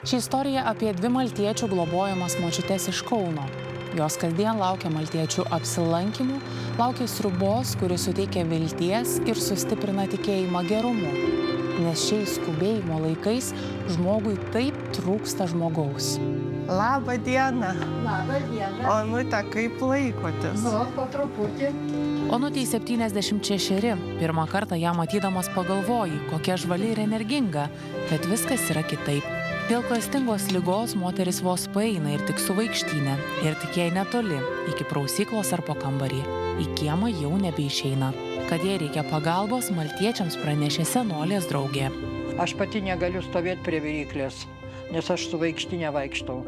Ši istorija apie dvi maltiečių globojamas močiutes iš Kauno. Jos kasdien laukia maltiečių apsilankymų, laukia sriubos, kuri suteikia vilties ir sustiprina tikėjimą gerumu. Nes šiais skubėjimo laikais žmogui taip trūksta žmogaus. Labą dieną. Labą dieną. Onute, kaip laikotės? Nu, po truputį. Onutei 76. Pirmą kartą ją matydamas pagalvoji, kokia žvali ir energinga, bet viskas yra kitaip. Dėl klastingos ligos moteris vos paeina ir tik su vaikštynė, ir tik jai netoli, iki prausyklos ar po kambarį. Į kiemą jau nebeišeina. Kad jai reikia pagalbos, maltiečiams pranešė senolės draugė. Aš pati negaliu stovėti prie viryklės, nes aš su vaikštynė vaikštau.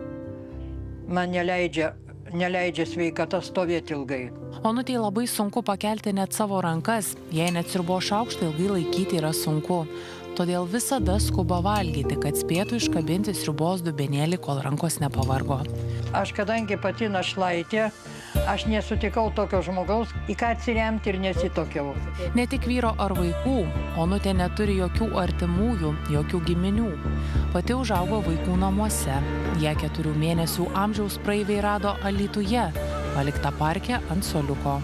Man neleidžia sveikata stovėti ilgai. Onutei labai sunku pakelti net savo rankas, jei net sriubos šaukštą ilgai laikyti yra sunku. Todėl visada skuba valgyti, kad spėtų iškabinti sriubos dubenėlį, kol rankos nepavargo. Aš kadangi pati našlaitė, aš nesutikau tokio žmogaus, į ką atsiremti ir nesitokiau. Ne tik vyro ar vaikų, Onutė neturi jokių artimųjų, jokių giminių. Pati užaugo vaikų namuose. Ją 4 mėnesių amžiaus praeiviai rado Alytuje, palikta parke ant suoliuko.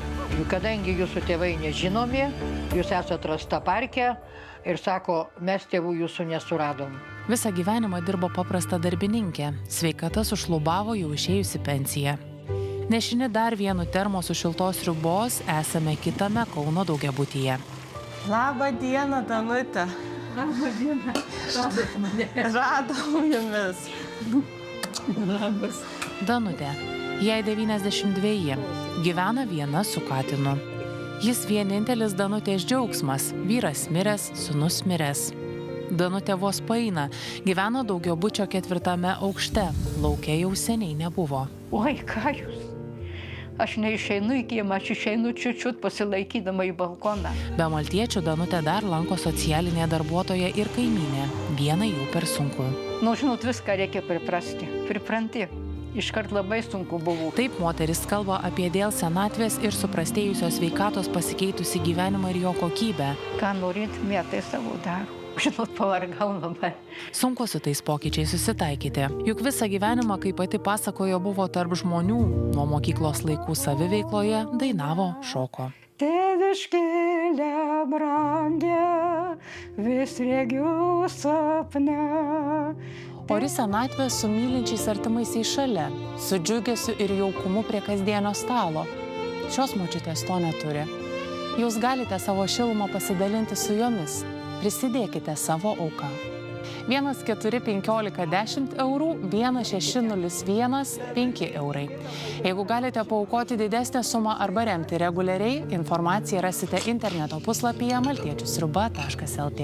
Kadangi jūsų tėvai nežinomi, jūs esate rasta parke ir sako, mes tėvų jūsų nesuradom. Visą gyvenimą dirbo paprasta darbininkė. Sveikata sušlubavo jau išėjusi pensiją. Nešini dar vienu termosu šiltos sriubos, esame kitame Kauno daugiabutyje. Labą dieną, Danute. Labą dieną. Radot mane. Radom jumis. Labas. Danutė. Jai 92. Gyvena viena su katinu. Jis vienintelis Danutės džiaugsmas. Vyras miręs, sūnus miręs. Danutė vos paeina. Gyvena daugiabučio 4. aukšte. Lauke jau seniai nebuvo. Oi, ką jūs? Aš neišeinu į kiemą, aš išeinu čiut pasilaikydama į balkoną. Be maltiečių Danutė dar lanko socialinė darbuotoja ir kaimynė. Vienai jau per sunku. Nu, žinot, viską reikia priprasti. Pripranti. Iškart labai sunku buvo. Taip moteris kalba apie dėl senatvės ir suprastėjusios sveikatos pasikeitusi gyvenimą ir jo kokybę. Ką norėt, metai savo daro. Žinot, pavargau labai. Sunku su tais pokyčiais susitaikyti. Juk visą gyvenimą, kaip pati pasakojo, buvo tarp žmonių. Nuo mokyklos laikų saviveikloje dainavo, šoko. Tėviškėlė brandė, vis regiu sapne. Ori senatvė su mylinčiais artimaisiais šalia, su džiugesiu ir jaukumu prie kasdienio stalo. Šios močiutės to neturi. Jūs galite savo šilumą pasidalinti su jomis. Prisidėkite savo auką. 141510 eurų, 1601 5 eurai. Jeigu galite paaukoti didesnę sumą arba remti reguliariai, informaciją rasite interneto puslapyje maltiečiusriuba.lt.